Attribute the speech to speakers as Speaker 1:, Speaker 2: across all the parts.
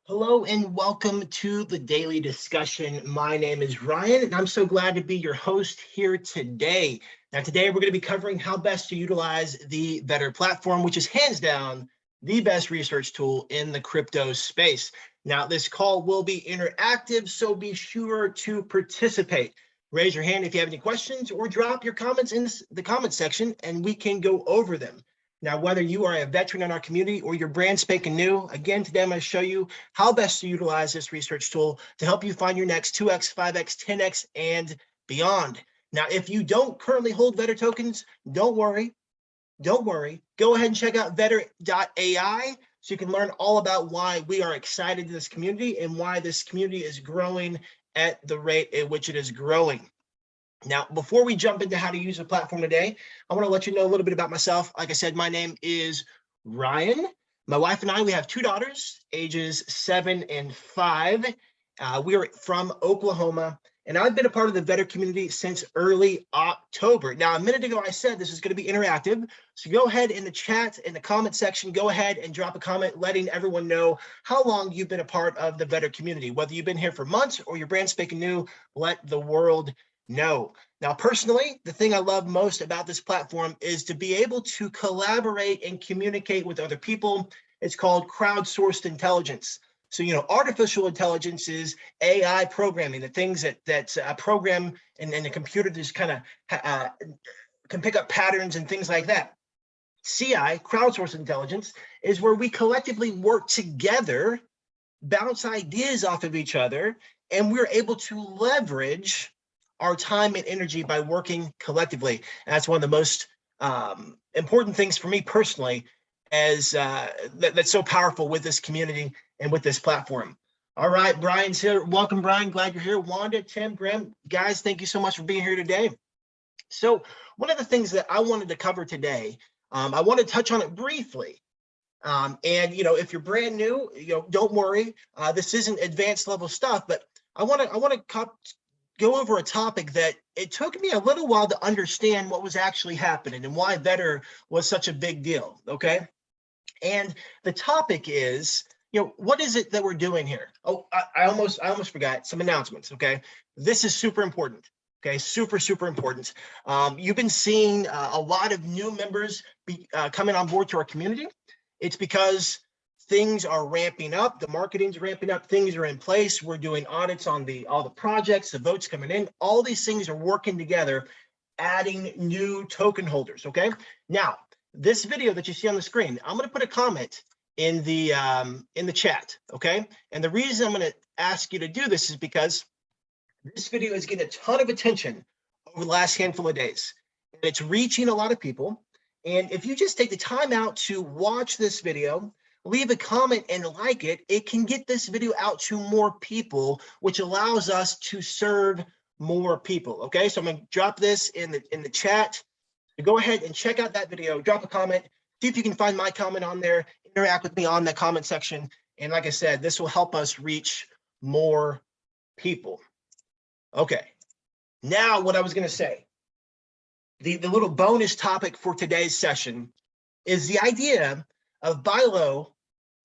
Speaker 1: Hello and welcome to the daily discussion. My name is Ryan and I'm so glad to be your host here today. Now today we're going to be covering how best to utilize the Vetter platform, which is hands down the best research tool in the crypto space. Now this call will be interactive, so be sure to participate. Raise your hand if you have any questions or drop your comments in the comment section and we can go over them. Now, whether you are a veteran in our community or you're brand spanking new, again, today I'm going to show you how best to utilize this research tool to help you find your next 2x, 5x, 10x, and beyond. Now, if you don't currently hold Vetter tokens, don't worry. Go ahead and check out vetter.ai so you can learn all about why we are excited in this community and why this community is growing at the rate at which it is growing. Now, before we jump into how to use the platform today, I want to let you know a little bit about myself. Like I said, my name is Ryan. My wife and I, we have two daughters, ages 7 and 5. We are from Oklahoma, and I've been a part of the Vetter community since early October. Now, a minute ago, I said this is going to be interactive. So go ahead in the chat, in the comment section, go ahead and drop a comment letting everyone know how long you've been a part of the Vetter community. Whether you've been here for months or you're brand spanking new, let the world know. Now, personally, the thing I love most about this platform is to be able to collaborate and communicate with other people. It's called crowdsourced intelligence. So, artificial intelligence is AI programming, the things that a program and a computer just kind of can pick up patterns and things like that. CI, crowdsourced intelligence, is where we collectively work together, bounce ideas off of each other, and we're able to leverage our time and energy by working collectively. And that's one of the most important things for me personally, as that's so powerful with this community and with this platform. All right, Brian's here. Welcome, Brian. Glad you're here. Wanda, Tim, Graham, guys, thank you so much for being here today. So one of the things that I wanted to cover today, I want to touch on it briefly. And if you're brand new, don't worry. This isn't advanced level stuff, but I want to go over a topic that it took me a little while to understand what was actually happening and why Vetter was such a big deal, okay? And the topic is, what is it that we're doing here? Oh, I almost forgot some announcements, okay? This is super important, okay? Super important. You've been seeing a lot of new members coming on board to our community. It's because things are ramping up, the marketing's ramping up, things are in place. We're doing audits on all the projects, the votes coming in. All these things are working together, adding new token holders, okay? Now, this video that you see on the screen, I'm gonna put a comment in the chat, okay? And the reason I'm gonna ask you to do this is because this video is getting a ton of attention over the last handful of days. And it's reaching a lot of people. And if you just take the time out to watch this video, leave a comment and like it, it can get this video out to more people, which allows us to serve more people, okay? So I'm gonna drop this in the chat. Go ahead and check out that video, drop a comment, see if you can find my comment on there, interact with me on that comment section. And like I said, this will help us reach more people. Okay, now what I was gonna say, the little bonus topic for today's session is the idea of buy low,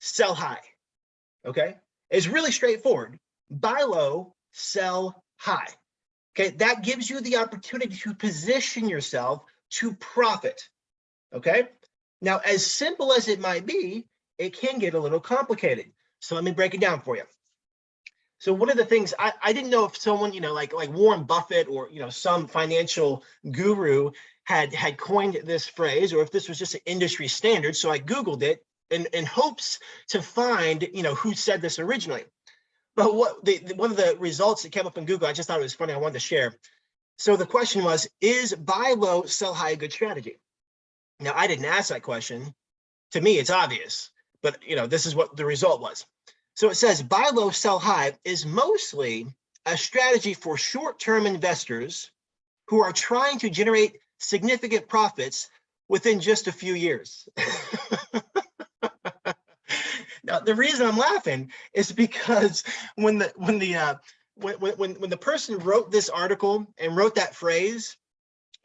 Speaker 1: sell high, okay? It's really straightforward. Buy low, sell high, okay? That gives you the opportunity to position yourself to profit, okay? Now, as simple as it might be, it can get a little complicated. So let me break it down for you. So one of the things, I didn't know if someone, like Warren Buffett or, some financial guru had coined this phrase, or if this was just an industry standard. So I Googled it in hopes to find, who said this originally. But one of the results that came up in Google, I just thought it was funny, I wanted to share. So the question was, is buy low, sell high a good strategy? Now, I didn't ask that question. To me, it's obvious, but this is what the result was. So it says buy low, sell high is mostly a strategy for short-term investors who are trying to generate significant profits within just a few years. Now, the reason I'm laughing is because when the person wrote this article and wrote that phrase,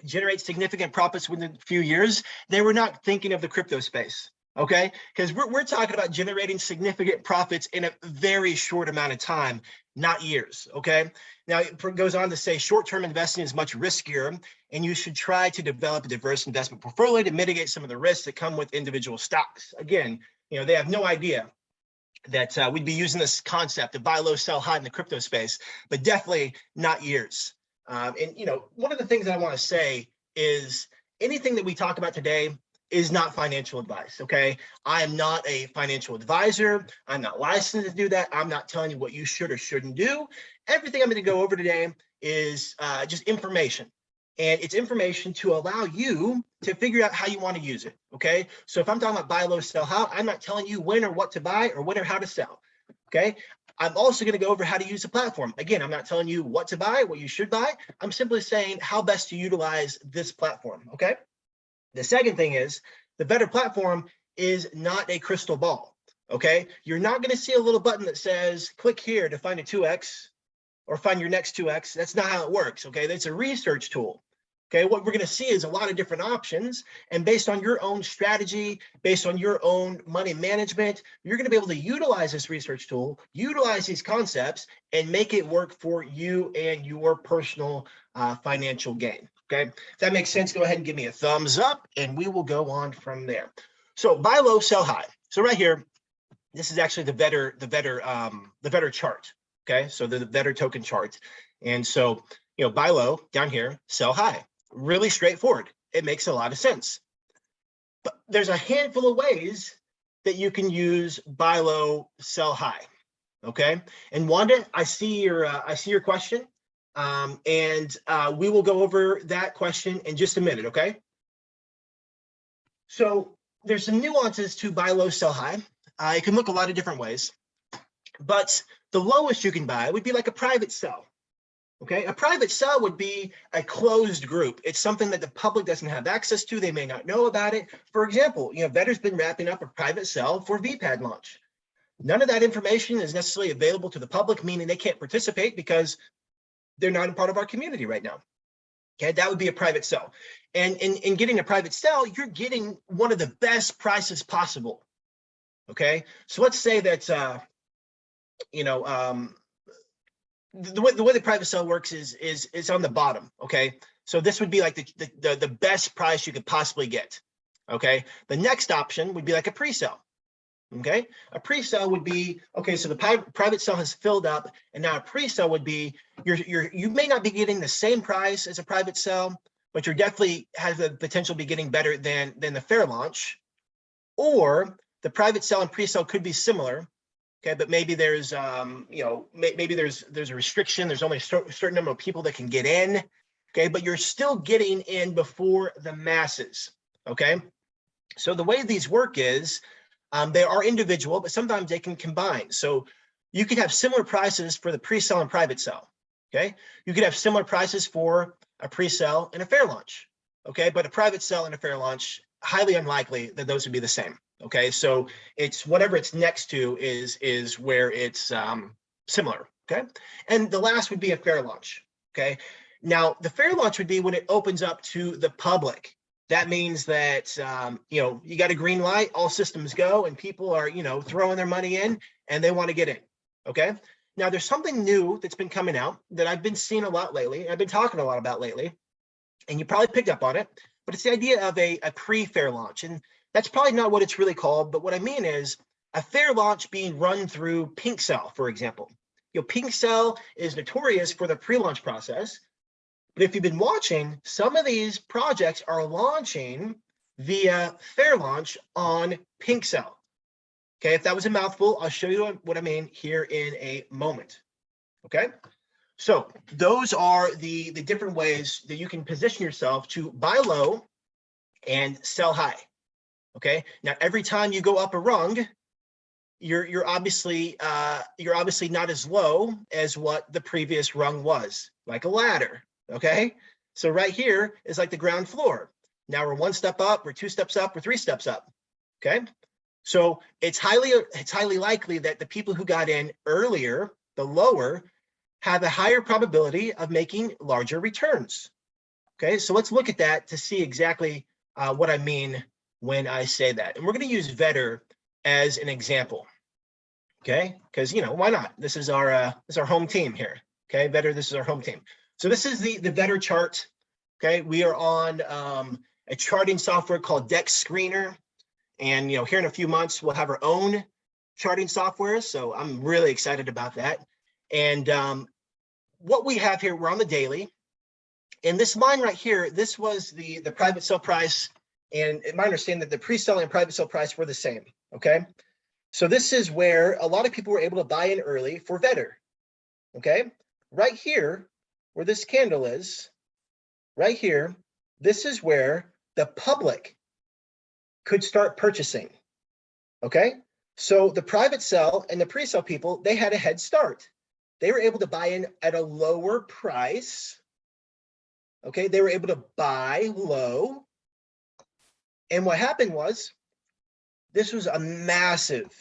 Speaker 1: generate significant profits within a few years, they were not thinking of the crypto space. Okay, because we're talking about generating significant profits in a very short amount of time, not years. Okay, now it goes on to say short-term investing is much riskier, and you should try to develop a diverse investment portfolio to mitigate some of the risks that come with individual stocks. Again, they have no idea that we'd be using this concept of buy low, sell high in the crypto space, but definitely not years. And one of the things that I want to say is anything that we talk about today is not financial advice. Okay, I am not a financial advisor. I'm not licensed to do that. I'm not telling you what you should or shouldn't do. Everything I'm going to go over today is just information. And it's information to allow you to figure out how you want to use it. Okay, so if I'm talking about buy low, sell high, I'm not telling you when or what to buy or when or how to sell. Okay, I'm also going to go over how to use the platform. Again, I'm not telling you what to buy, what you should buy. I'm simply saying how best to utilize this platform. Okay, the second thing is the better platform is not a crystal ball. Okay, you're not going to see a little button that says click here to find a 2x or find your next 2x. That's not how it works. Okay, that's a research tool. Okay, what we're going to see is a lot of different options, and based on your own strategy, based on your own money management, you're going to be able to utilize this research tool, utilize these concepts, and make it work for you and your personal financial gain. Okay, if that makes sense, go ahead and give me a thumbs up, and we will go on from there. So buy low, sell high. So right here, this is actually the better chart. Okay, so the better token chart, and so buy low down here, sell high. Really straightforward. It makes a lot of sense. But there's a handful of ways that you can use buy low, sell high. Okay. And Wanda, I see your question. And we will go over that question in just a minute. Okay. So there's some nuances to buy low, sell high. It can look a lot of different ways, but the lowest you can buy would be like a private sell. Okay, a private sell would be a closed group. It's something that the public doesn't have access to. They may not know about it. For example, Vetter's been wrapping up a private sell for VPAD launch. None of that information is necessarily available to the public, meaning they can't participate because they're not a part of our community right now. Okay, that would be a private sell. And in getting a private sell, you're getting one of the best prices possible. Okay, so let's say that, the way the private sell works is on the bottom. Okay, so this would be like the best price you could possibly get. Okay, the next option would be like a pre-sell. Okay, a pre-sell would be, okay, so the private sell has filled up, and now a pre-sell would be you may not be getting the same price as a private sell, but you're definitely has the potential to be getting better than the fair launch, or the private sell and pre-sell could be similar. Okay, but maybe there's maybe there's a restriction. There's only a certain number of people that can get in. Okay, but you're still getting in before the masses. Okay, so the way these work is they are individual, but sometimes they can combine. So you could have similar prices for the pre-sell and private sell. Okay, you could have similar prices for a pre-sell and a fair launch. Okay, but a private sell and a fair launch, highly unlikely that those would be the same. Okay, so it's whatever it's next to is where it's similar. Okay, and the last would be a fair launch. Okay, now the fair launch would be when it opens up to the public. That means that you got a green light, all systems go, and people are throwing their money in and they want to get in. Okay, now there's something new that's been coming out that I've been seeing a lot lately. I've been talking a lot about lately, and you probably picked up on it. But it's the idea of a pre-fair launch, and that's probably not what it's really called, but what I mean is a fair launch being run through PinkCell, for example. PinkCell is notorious for the pre-launch process, but if you've been watching, some of these projects are launching via fair launch on PinkCell. Okay, if that was a mouthful, I'll show you what I mean here in a moment. Okay, so those are the different ways that you can position yourself to buy low and sell high. Okay, now every time you go up a rung, you're obviously not as low as what the previous rung was, like a ladder. Okay, so right here is like the ground floor. Now we're one step up, we're two steps up, we're three steps up. Okay, so it's highly likely that the people who got in earlier, the lower, have a higher probability of making larger returns. Okay, so let's look at that to see exactly what I mean when I say that. And we're going to use Vetter as an example. Okay, because why not? This is our home team here. Okay, Vetter, this is our home team. So this is the Vetter chart. Okay, we are on a charting software called Deck Screener, and here in a few months we'll have our own charting software. So I'm really excited about that. And what we have here, we're on the daily, and this line right here, this was the private sell price, and my understanding that the pre-sell and private sell price were the same. Okay. So this is where a lot of people were able to buy in early for Vetter, okay? Right here, where this candle is, right here, this is where the public could start purchasing, okay? So the private sell and the pre-sell people, they had a head start. They were able to buy in at a lower price, okay? They were able to buy low. And what happened was, this was a massive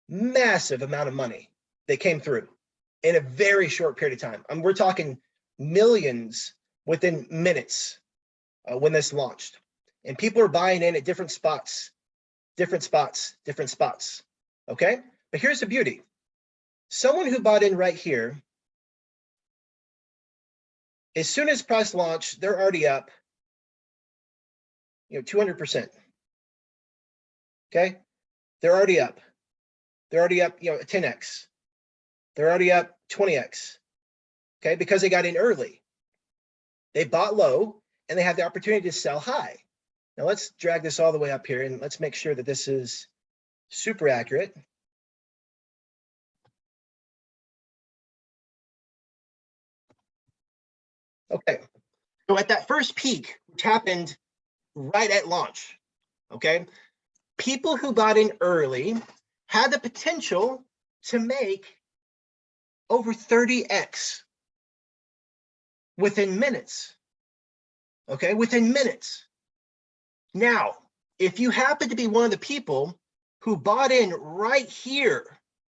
Speaker 1: amount of money that came through in a very short period of time. We're talking millions within minutes when this launched. And people are buying in at different spots. Okay? But here's the beauty. Someone who bought in right here, as soon as price launched, they're already up 200%. Okay? They're already up. They're already up, 10x. They're already up 20x. Okay, because they got in early. They bought low and they have the opportunity to sell high. Now let's drag this all the way up here and let's make sure that this is super accurate. Okay, so at that first peak, which happened right at launch, okay, people who bought in early had the potential to make over 30x within minutes, okay, within minutes. Now, if you happen to be one of the people who bought in right here,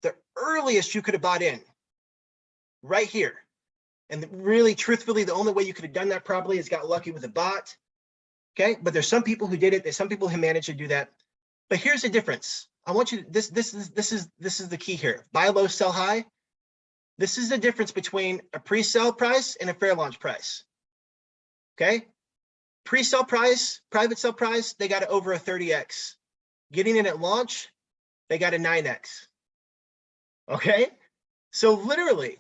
Speaker 1: the earliest you could have bought in, right here, and really, truthfully, the only way you could have done that probably is got lucky with a bot, okay? But there's some people who did it. There's some people who managed to do that. But here's the difference. I want you to, this is the key here. Buy low, sell high. This is the difference between a pre-sale price and a fair launch price. Okay? Pre-sale price, private sale price, they got it over a 30x. Getting in at launch, they got a 9x. Okay? So literally,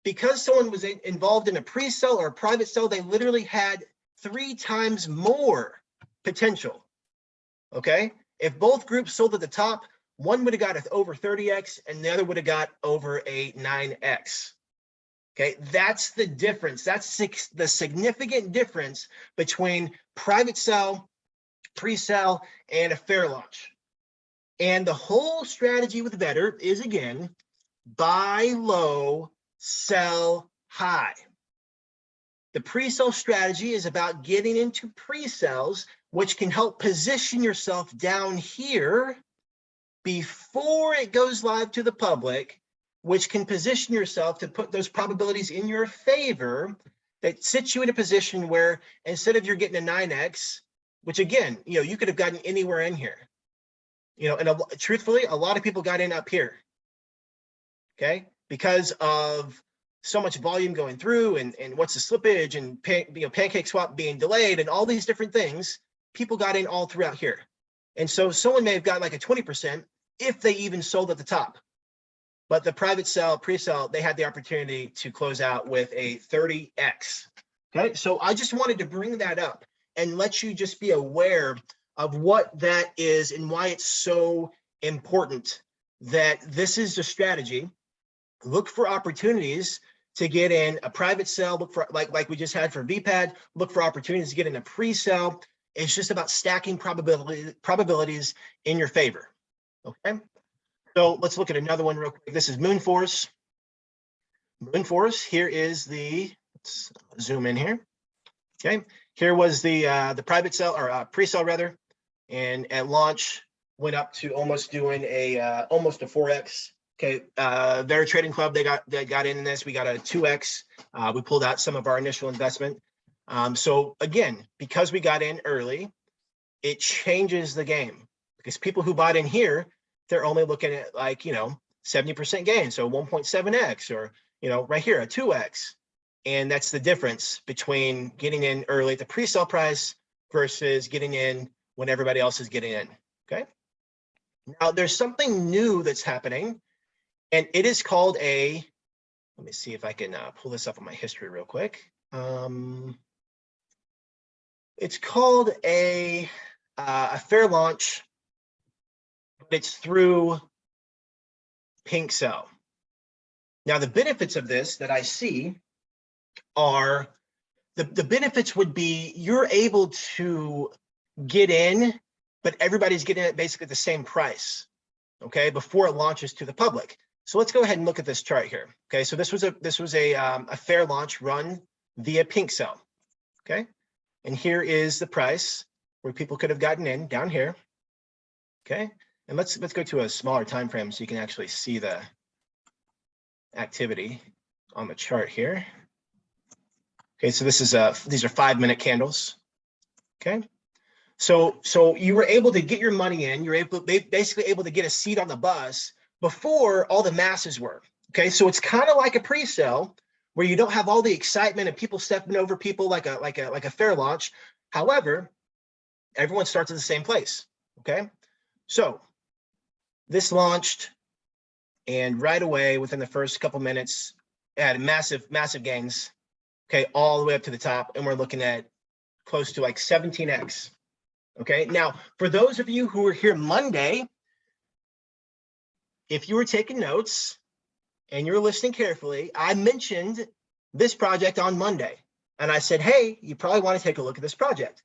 Speaker 1: because someone was involved in a pre-sale or a private sale, they literally had 3 times more potential. Okay? If both groups sold at the top, one would have got over 30x and the other would have got over a 9x. Okay, that's the difference. That's the significant difference between private sell, pre-sell, and a fair launch. And the whole strategy with Vetter is, again, buy low, sell high. The pre-sale strategy is about getting into pre-sales, which can help position yourself down here before it goes live to the public, which can position yourself to put those probabilities in your favor that sits you in a position where instead of you're getting a 9x, which again, you could have gotten anywhere in here, and truthfully, a lot of people got in up here, okay, because of so much volume going through and what's the slippage and pancake swap being delayed and all these different things, people got in all throughout here. And so someone may have got like a 20% if they even sold at the top. But the private sell, pre-sell, they had the opportunity to close out with a 30x. Okay, so I just wanted to bring that up and let you just be aware of what that is and why it's so important that this is the strategy. Look for opportunities to get in a private sell, look for, like we just had for VPAD, look for opportunities to get in a pre-sell. It's just about stacking probabilities in your favor, okay? So let's look at another one real quick. This is Moonforce. Moonforce, here is let's zoom in here, okay? Here was the private sell, or pre-sell rather, and at launch went up to almost doing almost a 4x. Okay, Vetter Trading Club, they got in this. We got a 2x. We pulled out some of our initial investment. So again, because we got in early it changes the game, because people who bought in here, they're only looking at like, 70% gain. So 1.7x, or, right here, a 2x. And that's the difference between getting in early at the pre-sale price versus getting in when everybody else is getting in, okay? Now, there's something new that's happening, and it is called let me see if I can pull this up on my history real quick. It's called a fair launch, but it's through Pink Cell. Now, the benefits of this that I see are, the benefits would be you're able to get in, but everybody's getting it basically at the same price, okay, before it launches to the public. So let's go ahead and look at this chart here. Okay, so this was a fair launch run via Pink Cell, okay, and here is the price where people could have gotten in down here, okay, and let's go to a smaller time frame so you can actually see the activity on the chart here. Okay, so this is these are 5-minute candles. Okay, so you were able to get your money in. You're basically able to get a seat on the bus before all the masses were. Okay, so it's kind of like a pre-sale where you don't have all the excitement and people stepping over people like a fair launch. However, everyone starts at the same place. Okay, so this launched, and right away within the first couple minutes, it had massive gains. Okay, all the way up to the top, and we're looking at close to like 17x. Okay, now for those of you who were here Monday, if you were taking notes and you're listening carefully, I mentioned this project on Monday, and I said, hey, you probably want to take a look at this project.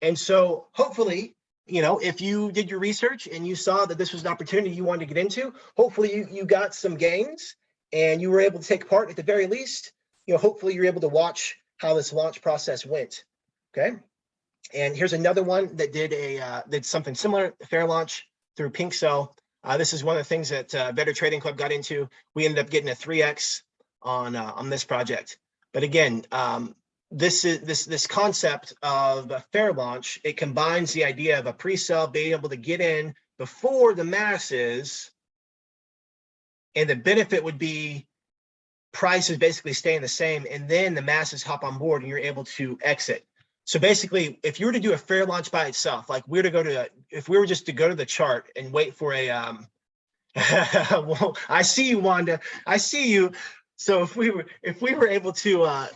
Speaker 1: And so hopefully, if you did your research and you saw that this was an opportunity you wanted to get into, hopefully you got some gains and you were able to take part at the very least. Hopefully you're able to watch how this launch process went, okay? And here's another one that did something similar, a fair launch through Pink Cell. This is one of the things that Better Trading Club got into. We ended up getting a 3x on this project. But again, this concept of a fair launch, it combines the idea of a pre-sale, being able to get in before the masses, and the benefit would be price is basically staying the same, and then the masses hop on board and you're able to exit. So basically, if you were to do a fair launch by itself, like if we were just to go to the chart and wait for a well, I see you, Wanda, I see you. So if we were able to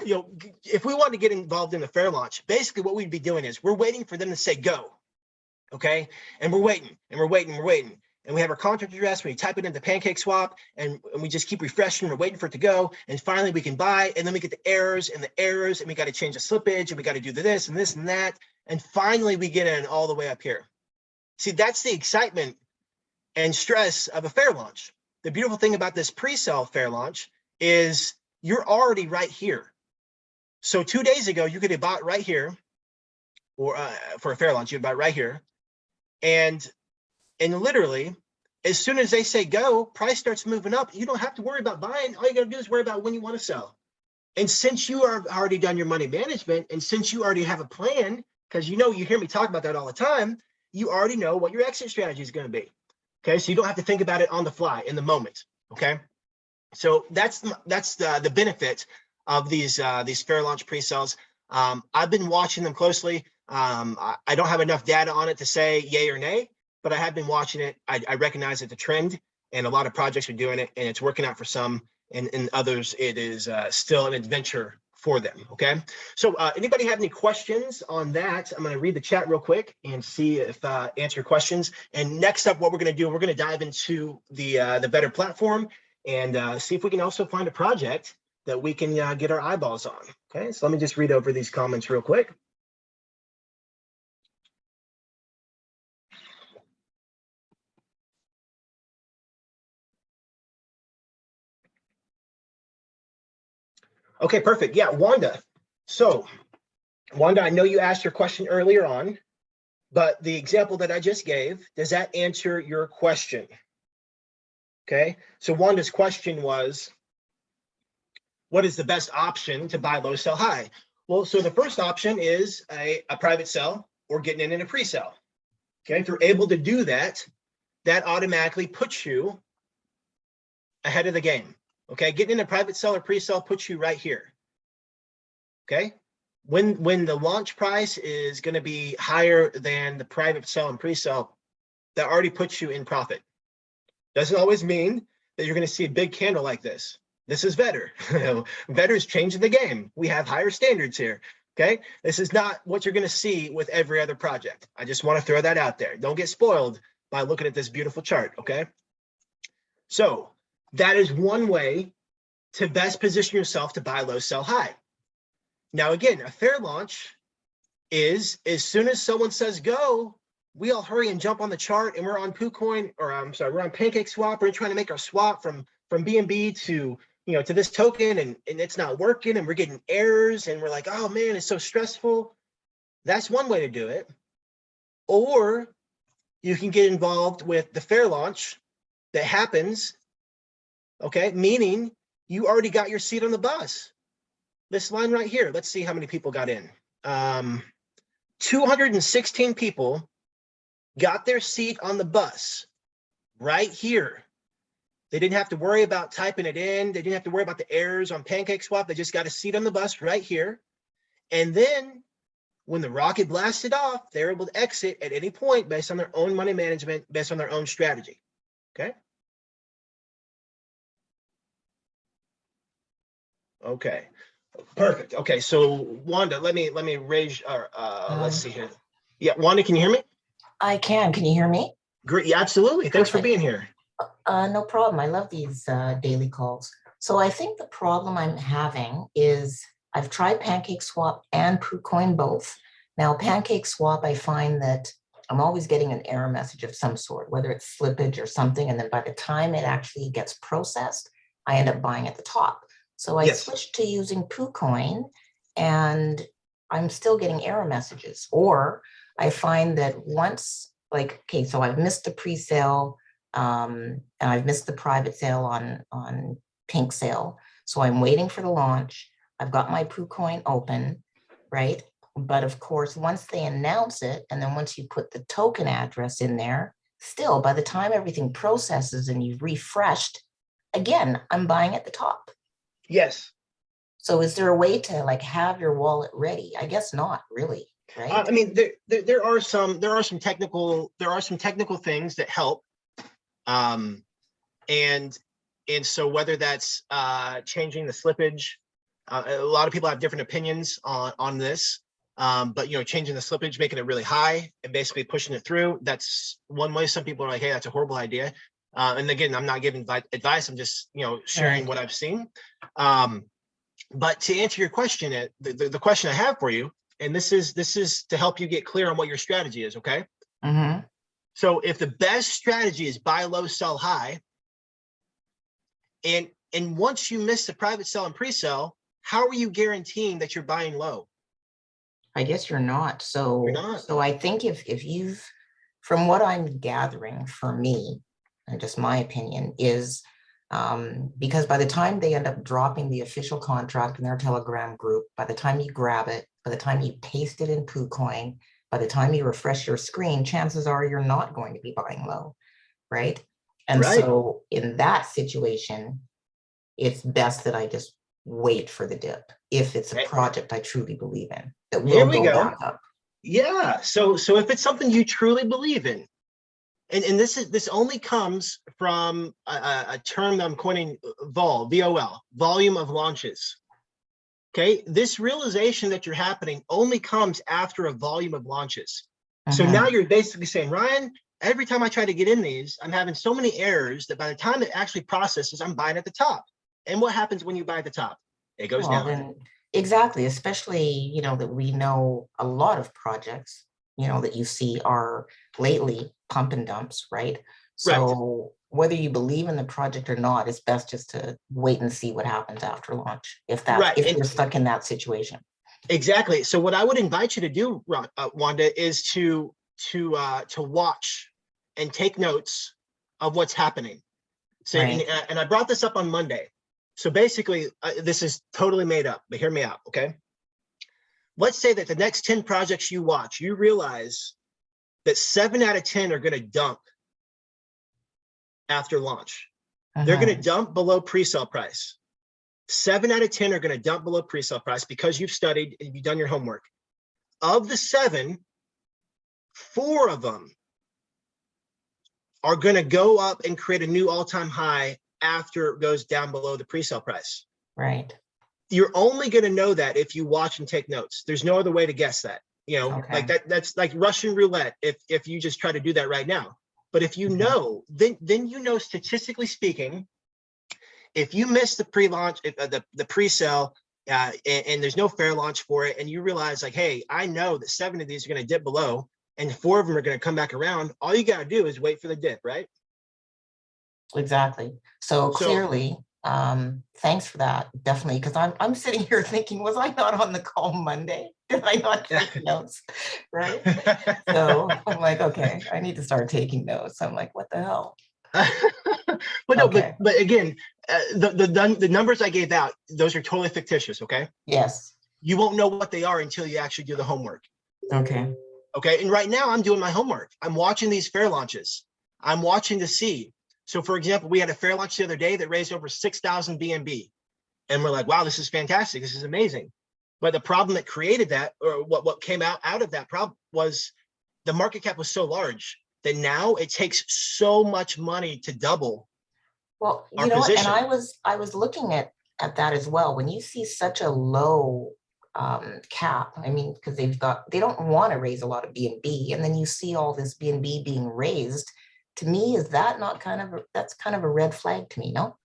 Speaker 1: if we wanted to get involved in the fair launch, basically what we'd be doing is we're waiting for them to say go, okay, and we're waiting and we're waiting and we're waiting. And we have our contract address, we type it into PancakeSwap, and we just keep refreshing, we're waiting for it to go, and finally we can buy, and then we get the errors, and we got to change the slippage, and we got to do this and this and that, and finally we get in all the way up here. See, that's the excitement and stress of a fair launch. The beautiful thing about this pre-sale fair launch is you're already right here. So 2 days ago, you could have bought right here, or for a fair launch, you'd buy right here, and literally, as soon as they say go, price starts moving up. You don't have to worry about buying. All you got to do is worry about when you want to sell. And since you are already done your money management, and since you already have a plan, because you hear me talk about that all the time, you already know what your exit strategy is going to be. Okay, so you don't have to think about it on the fly in the moment. Okay, so that's the benefit of these fair launch pre-sales. I've been watching them closely. I don't have enough data on it to say yay or nay, but I have been watching it. I recognize it's a trend, and a lot of projects are doing it, and it's working out for some, and others it is still an adventure for them. Okay, so anybody have any questions on that? I'm going to read the chat real quick and see if answer your questions. And next up, what we're going to do, we're going to dive into the Better platform and see if we can also find a project that we can get our eyeballs on. Okay, so let me just read over these comments real quick. Okay, perfect. Yeah, Wanda. So, Wanda, I know you asked your question earlier on, but the example that I just gave, does that answer your question? Okay, so Wanda's question was, what is the best option to buy low, sell high? Well, so the first option is a private sell or getting in a pre-sell. Okay, if you're able to do that, that automatically puts you ahead of the game. Okay, getting in a private sale or pre-sale puts you right here. Okay, when the launch price is going to be higher than the private sale and pre-sale, that already puts you in profit. Doesn't always mean that you're going to see a big candle like this. This is Vetter. Vetter's changing the game. We have higher standards here. Okay, this is not what you're going to see with every other project. I just want to throw that out there. Don't get spoiled by looking at this beautiful chart. Okay, so that is one way to best position yourself to buy low, sell high. Now, again, a fair launch is as soon as someone says go, we all hurry and jump on the chart, and we're on KuCoin, or I'm sorry, we're on PancakeSwap. We're trying to make our swap from BNB to to this token, and it's not working, and we're getting errors, and we're like, oh man, it's so stressful. That's one way to do it. Or you can get involved with the fair launch that happens, okay, meaning you already got your seat on the bus. This line right here, let's see how many people got in. 216 people got their seat on the bus right here. They didn't have to worry about typing it in. They didn't have to worry about the errors on PancakeSwap. They just got a seat on the bus right here. And then when the rocket blasted off, they're able to exit at any point based on their own money management, based on their own strategy. Okay. Okay. Perfect. Okay. So Wanda, let me raise let's see here. Yeah, Wanda, can you hear me?
Speaker 2: I can. Can you hear me?
Speaker 1: Great. Yeah, absolutely. Thanks for being here.
Speaker 2: No problem. I love these daily calls. So I think the problem I'm having is I've tried PancakeSwap and KuCoin both. Now, PancakeSwap, I find that I'm always getting an error message of some sort, whether it's slippage or something. And then by the time it actually gets processed, I end up buying at the top. So I switched to using KuCoin, and I'm still getting error messages. Or I find that once, like, okay, so I've missed the pre-sale, and I've missed the private sale on Pink Sale. So I'm waiting for the launch. I've got my KuCoin open, right? But of course, once they announce it, and then once you put the token address in there, still by the time everything processes and you've refreshed, again, I'm buying at the top.
Speaker 1: Yes.
Speaker 2: So is there a way to like have your wallet ready? I guess not really, right?
Speaker 1: I mean, there are some technical things that help. And so whether that's changing the slippage, a lot of people have different opinions on this. But changing the slippage, making it really high and basically pushing it through, that's one way. Some people are like, hey, that's a horrible idea. And again, I'm not giving advice. I'm just, sharing what I've seen. But to answer your question, the question I have for you, and this is to help you get clear on what your strategy is, okay?
Speaker 2: Mm-hmm.
Speaker 1: So if the best strategy is buy low, sell high, and once you miss the private sell and pre-sell, how are you guaranteeing that you're buying low?
Speaker 2: I guess you're not. So,
Speaker 1: You're not.
Speaker 2: So I think if you've, from what I'm gathering for me, and just my opinion is, because by the time they end up dropping the official contract in their Telegram group, by the time you grab it, by the time you paste it in KuCoin, by the time you refresh your screen, chances are you're not going to be buying low, right? And so in that situation, it's best that I just wait for the dip if it's a project I truly believe in that will go back up.
Speaker 1: Yeah. So if it's something you truly believe in, and this only comes from a term that I'm coining, VOL, volume of launches. Okay, this realization that you're happening only comes after a volume of launches. So now you're basically saying, Ryan, every time I try to get in these, I'm having so many errors that by the time it actually processes, I'm buying at the top. And what happens when you buy at the top? It goes down.
Speaker 2: Then, exactly, especially, that we know a lot of projects, that you see are lately pump and dumps, right? So whether you believe in the project or not, it's best just to wait and see what happens after launch, if you're stuck in that situation.
Speaker 1: Exactly. So what I would invite you to do, Wanda, is to watch and take notes of what's happening. So, and I brought this up on Monday. So basically, this is totally made up, but hear me out, okay? Let's say that the next 10 projects you watch, you realize that 7 out of 10 are going to dump after launch. They're going to dump below pre-sale price. 7 out of 10 are going to dump below pre-sale price because you've studied and you've done your homework. Of the 7, 4 of them are going to go up and create a new all-time high after it goes down below the pre-sale price.
Speaker 2: Right.
Speaker 1: You're only going to know that if you watch and take notes. There's no other way to guess that. You know, like that's like Russian roulette if you just try to do that right now. But if you know, then you know, statistically speaking, if you miss the pre-launch, the pre-sale, and there's no fair launch for it, and you realize like, hey, I know that 7 of these are going to dip below, and 4 of them are going to come back around. All you got to do is wait for the dip, right?
Speaker 2: Exactly. So clearly, thanks for that. Definitely, because I'm sitting here thinking, was I not on the call Monday? Did I not take notes? Right. So I'm like, okay, I need to start taking notes. I'm like, what the hell?
Speaker 1: But no, but again, the numbers I gave out, those are totally fictitious. Okay.
Speaker 2: Yes.
Speaker 1: You won't know what they are until you actually do the homework.
Speaker 2: Okay.
Speaker 1: Okay. And right now I'm doing my homework. I'm watching these fair launches. I'm watching to see. So for example, we had a fair launch the other day that raised over 6,000 BNB. And we're like, wow, this is fantastic. This is amazing. But the problem that created that, or what came out of that problem, was the market cap was so large that now it takes so much money to double.
Speaker 2: Well, you know, and I was looking at that as well. When you see such a low cap, I mean, because they don't want to raise a lot of BNB, and then you see all this BNB being raised. To me, is that not that's kind of a red flag to me, no?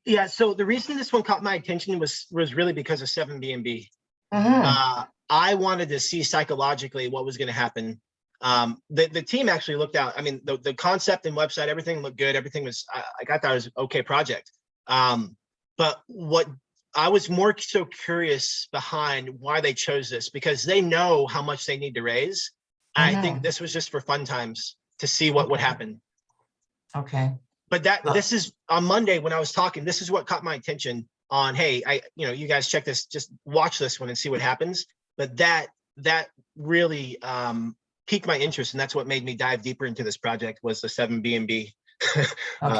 Speaker 1: Yeah. So the reason this one caught my attention was really because of 7 BNB. I wanted to see psychologically what was going to happen. The team actually looked out. I mean, the concept and website, everything looked good. Everything was, I thought it was an okay project. But what I was more so curious behind why they chose this, because they know how much they need to raise. I think this was just for fun times to see what would happen.
Speaker 2: Okay.
Speaker 1: But this is on Monday when I was talking, this is what caught my attention on, hey, you guys check this, just watch this one and see what happens. But that really piqued my interest, and that's what made me dive deeper into this project, was the 7 BNB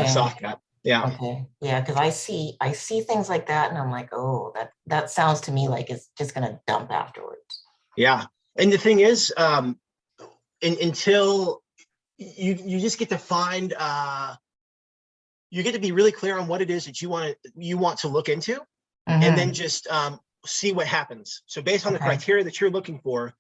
Speaker 1: soft cap. Yeah. Okay.
Speaker 2: Yeah, because I see things like that, and I'm like, oh, that sounds to me like it's just gonna dump afterwards.
Speaker 1: Yeah, and the thing is, until you just get to find, you get to be really clear on what it is that you want to look into, and then just see what happens. So based on the criteria that you're looking for,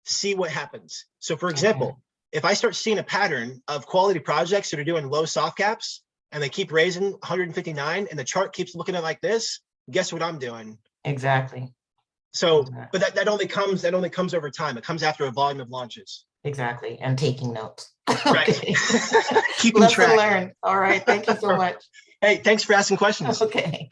Speaker 1: see what happens. So for example, if I start seeing a pattern of quality projects that are doing low soft caps and they keep raising 159 and the chart keeps looking at like this, guess what I'm doing?
Speaker 2: Exactly.
Speaker 1: So, but that only comes over time. It comes after a volume of launches.
Speaker 2: Exactly. And taking notes.
Speaker 1: Right. Keeping track.
Speaker 2: Learn. All right. Thank you so much.
Speaker 1: Hey, thanks for asking questions.
Speaker 2: Okay.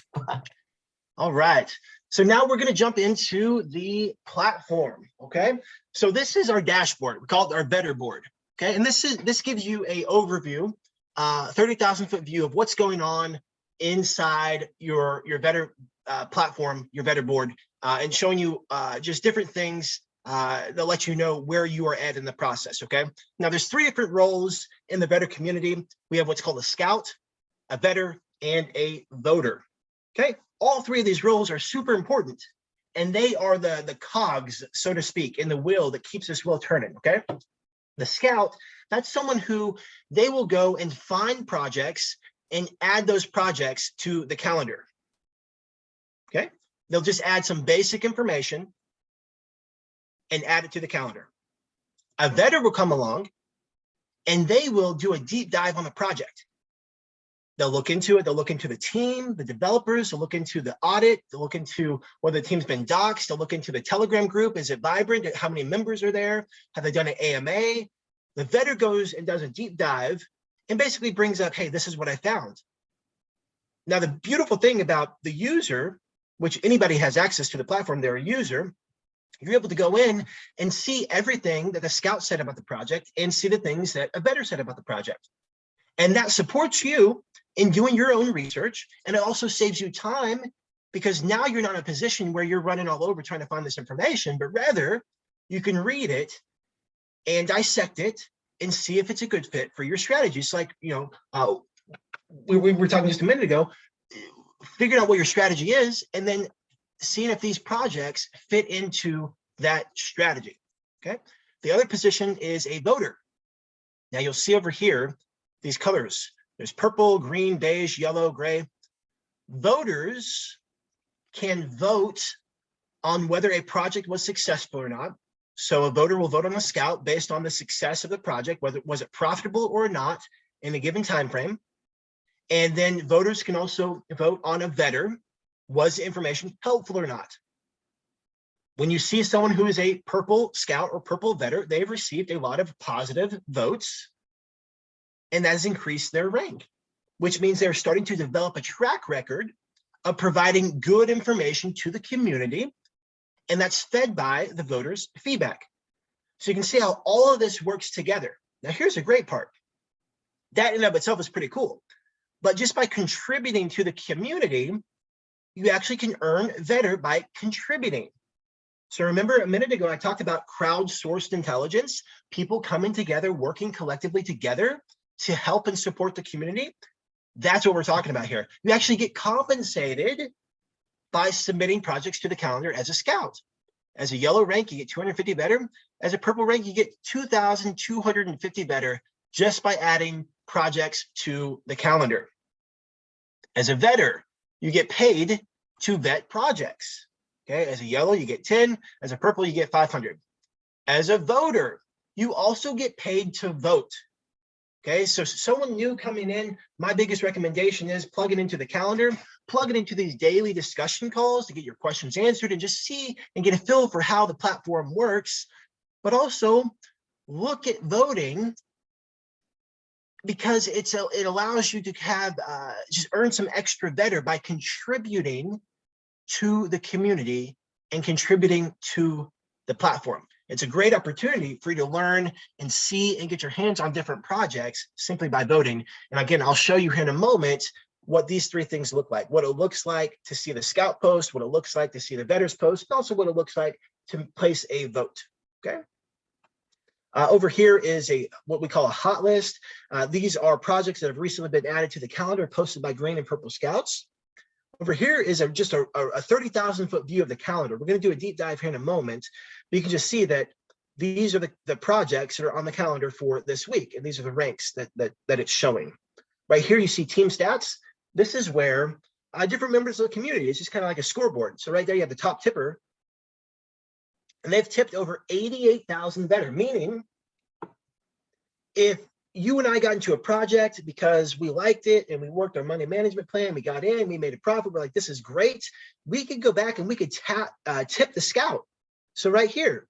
Speaker 1: All right. So now we're going to jump into the platform. Okay. So this is our dashboard. We call it our Better board. Okay. And this gives you a overview, 30,000 foot view of what's going on inside your Better platform, your Better board, and showing you just different things that let you know where you are at in the process. Okay. Now there's 3 different roles in the Better community. We have what's called a scout, a Better, and a voter. Okay. All 3 of these roles are super important, and they are the cogs, so to speak, in the wheel that keeps this wheel turning. Okay. The scout, that's someone who they will go and find projects and add those projects to the calendar. Okay. They'll just add some basic information and add it to the calendar. A vetter will come along and they will do a deep dive on the project. They'll look into it. They'll look into the team, the developers. They'll look into the audit. They'll look into whether the team's been doxed. They'll look into the Telegram group. Is it vibrant? How many members are there? Have they done an AMA? The vetter goes and does a deep dive and basically brings up, hey, this is what I found. Now, the beautiful thing about the user, which anybody has access to the platform, they're a user, you're able to go in and see everything that the scout said about the project and see the things that a vetter said about the project. And that supports you in doing your own research. And it also saves you time, because now you're not in a position where you're running all over trying to find this information, but rather you can read it and dissect it and see if it's a good fit for your strategy. It's like, we were talking just a minute ago, figuring out what your strategy is, and then seeing if these projects fit into that strategy, okay? The other position is a voter. Now you'll see over here, these colors, there's purple, green, beige, yellow, gray. Voters can vote on whether a project was successful or not. So a voter will vote on a scout based on the success of the project, whether was it profitable or not in a given time frame. And then voters can also vote on a vetter. Was the information helpful or not? When you see someone who is a purple scout or purple vetter, they've received a lot of positive votes, and that has increased their rank, which means they're starting to develop a track record of providing good information to the community, and that's fed by the voters' feedback. So you can see how all of this works together. Now, here's a great part. That in and of itself is pretty cool. But just by contributing to the community, you actually can earn vetter by contributing. So remember a minute ago, I talked about crowdsourced intelligence, people coming together, working collectively together to help and support the community. That's what we're talking about here. You actually get compensated by submitting projects to the calendar as a scout. As a yellow rank, you get 250 vetter. As a purple rank, you get 2,250 vetter just by adding projects to the calendar. As a vetter, you get paid to vet projects. Okay, as a yellow, you get 10. As a purple, you get 500. As a voter, you also get paid to vote. Okay, so someone new coming in, my biggest recommendation is plug it into the calendar, plug it into these daily discussion calls to get your questions answered and just see and get a feel for how the platform works, but also look at voting because it allows you to have just earn some extra vetter by contributing to the community and contributing to the platform. It's a great opportunity for you to learn and see and get your hands on different projects simply by voting. And again, I'll show you here in a moment what these three things look like, what it looks like to see the scout post, what it looks like to see the vetters post, and also what it looks like to place a vote, okay? Over here is what we call a hot list. These are projects that have recently been added to the calendar, posted by green and purple scouts. Over here is just a 30,000-foot view of the calendar. We're going to do a deep dive here in a moment, but you can just see that these are the projects that are on the calendar for this week, and these are the ranks that it's showing. Right here, you see team stats. This is where different members of the community, it's just kind of like a scoreboard. So right there, you have the top tipper, and they've tipped over 88,000 vetter, meaning if you and I got into a project because we liked it and we worked our money management plan, we got in, we made a profit, we're like, this is great. We could go back and we could tip the scout. So right here,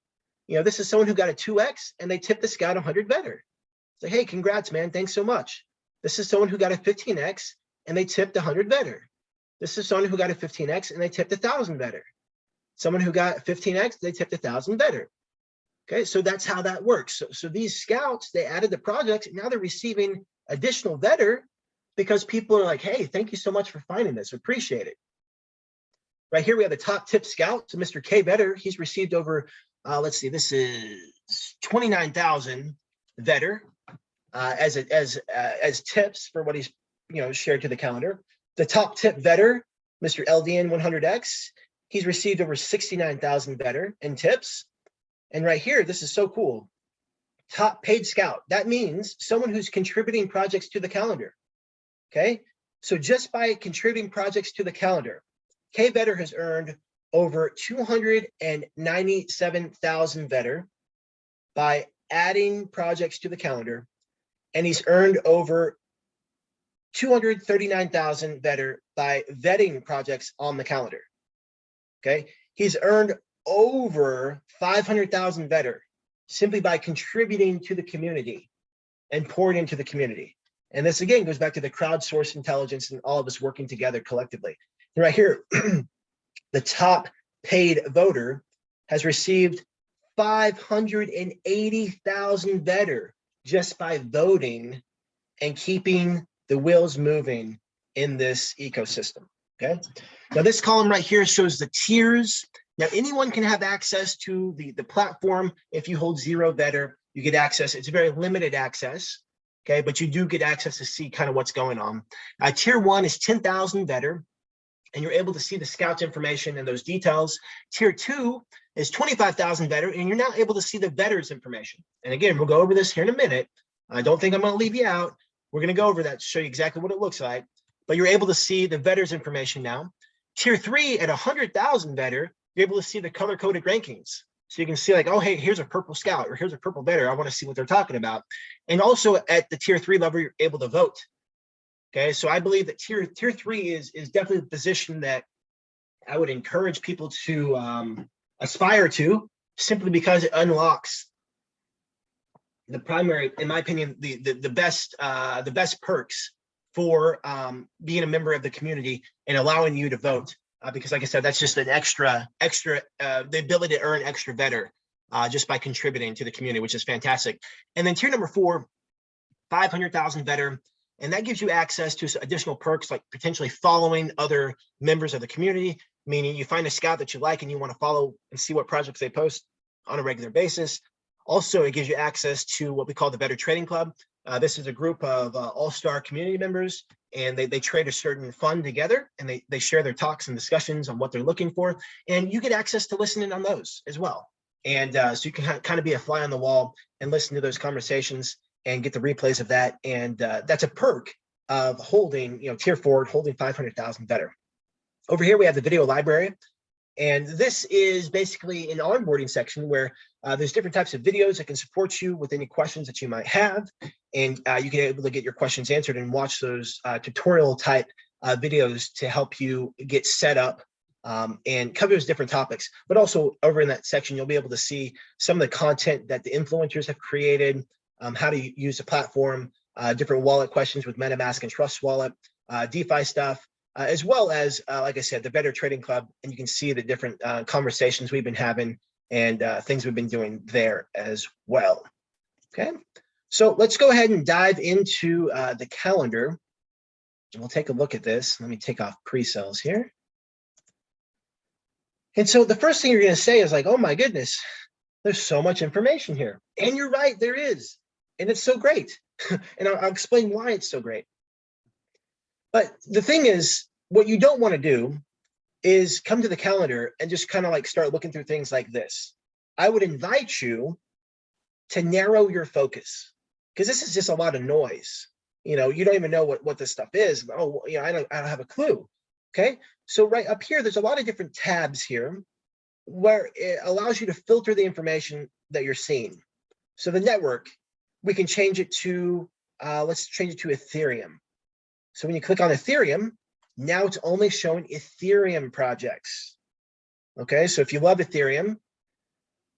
Speaker 1: this is someone who got a 2X and they tipped the scout 100 vetter. Say, hey, congrats, man, thanks so much. This is someone who got a 15X and they tipped 100 vetter. This is someone who got a 15X and they tipped 1,000 vetter. Someone who got 15X, they tipped 1,000 vetter. Okay, so that's how that works. So these scouts, they added the projects, and now they're receiving additional vetter because people are like, hey, thank you so much for finding this, appreciate it. Right here, we have the top tip scout. So Mr. K Vetter, he's received over, let's see, this is 29,000 vetter as tips for what he's shared to the calendar. The top tip vetter, Mr. LDN 100X, he's received over 69,000 vetter in tips. And right here, this is so cool. Top paid scout. That means someone who's contributing projects to the calendar. Okay. So just by contributing projects to the calendar, K Vetter has earned over 297,000 vetter by adding projects to the calendar. And he's earned over 239,000 vetter by vetting projects on the calendar. Okay. He's earned over 500,000 vetter simply by contributing to the community and pouring into the community. And this again goes back to the crowdsourced intelligence and all of us working together collectively. And right here, the top paid voter has received 580,000 vetter just by voting and keeping the wheels moving in this ecosystem. Okay. Now this column right here shows the tiers. Now anyone can have access to the platform if you hold 0 vetter. you get access. It's very limited access, okay, but you do get access to see kind of what's going on. Tier 1 is 10,000 vetter, and you're able to see the scouts information and those details. Tier 2 is 25,000 vetter, and you're now able to see the vetters information. And again, we'll go over this here in a minute. I don't think I'm going to leave you out. We're going to go over that to show you exactly what it looks like, but you're able to see the vetters information now. Tier 3 at 100,000 vetter, you're able to see the color-coded rankings. So you can see like, oh, hey, here's a purple scout, or here's a purple vetter. I want to see what they're talking about. And also at the tier 3 level, you're able to vote. Okay, so I believe that tier 3 is definitely the position that I would encourage people to aspire to, simply because it unlocks the primary, in my opinion, the best perks for being a member of the community and allowing you to vote. Because like I said, that's just an extra, the ability to earn extra vetter just by contributing to the community, which is fantastic. And then tier number 4, 500,000 vetter, and that gives you access to additional perks like potentially following other members of the community, meaning you find a scout that you like and you want to follow and see what projects they post on a regular basis. Also, it gives you access to what we call the Vetter Trading Club. This is a group of all-star community members, and they trade a certain fund together, and they share their talks and discussions on what they're looking for, and you get access to listening on those as well. And so you can kind of be a fly on the wall and listen to those conversations and get the replays of that. And that's a perk of holding, tier 4, holding 500,000 vetter. Over here, we have the video library. And this is basically an onboarding section where there's different types of videos that can support you with any questions that you might have. And you can be able to get your questions answered and watch those tutorial type videos to help you get set up and cover those different topics. But also over in that section, you'll be able to see some of the content that the influencers have created, how to use the platform, different wallet questions with MetaMask and Trust Wallet, DeFi stuff, as well as, like I said, the Vetter Trading Club. And you can see the different conversations we've been having and things we've been doing there as well. Okay, so let's go ahead and dive into the calendar. And we'll take a look at this. Let me take off pre-sales here. And so the first thing you're going to say is like, oh my goodness, there's so much information here. And you're right, there is. And it's so great. And I'll explain why it's so great. But the thing is, what you don't want to do is come to the calendar and just kind of like start looking through things like this. I would invite you to narrow your focus, because this is just a lot of noise. You don't even know what this stuff is. Oh, I don't have a clue. Okay, so right up here, there's a lot of different tabs here where it allows you to filter the information that you're seeing. So the network, we can change it to, let's change it to Ethereum. So when you click on Ethereum, now it's only showing Ethereum projects. Okay, so if you love Ethereum,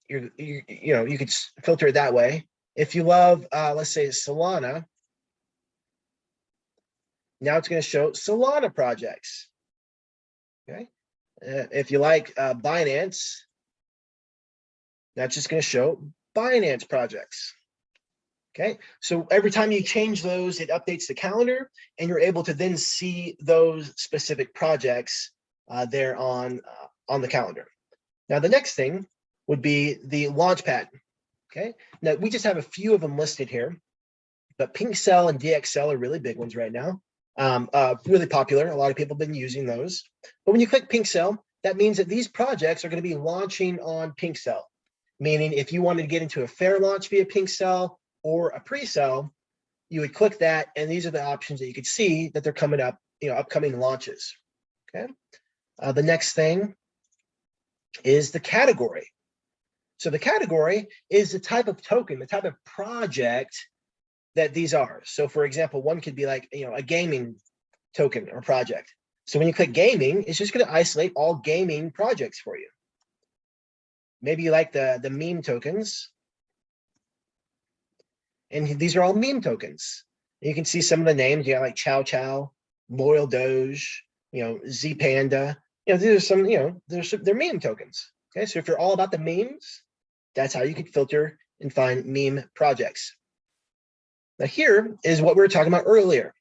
Speaker 1: you could filter it that way. If you love, let's say Solana, now it's going to show Solana projects. Okay, if you like Binance, that's just going to show Binance projects. Okay, so every time you change those, it updates the calendar, and you're able to then see those specific projects there on the calendar. Now, the next thing would be the Launchpad. Okay, now we just have a few of them listed here, but PinkCell and DXL are really big ones right now. Really popular. A lot of people have been using those. But when you click PinkCell, that means that these projects are going to be launching on PinkCell. Meaning, if you wanted to get into a fair launch via PinkCell or a pre-sell, you would click that, and these are the options that you could see that they're coming up, upcoming launches. Okay. The next thing is the category. So the category is the type of token, the type of project that these are. So for example, one could be like, a gaming token or project. So when you click gaming, it's just going to isolate all gaming projects for you. Maybe you like the meme tokens. And these are all meme tokens. You can see some of the names, like Chow Chow, Loyal Doge, Z Panda. These are some, they're meme tokens. Okay, so if you're all about the memes, that's how you can filter and find meme projects. Now here is what we were talking about earlier.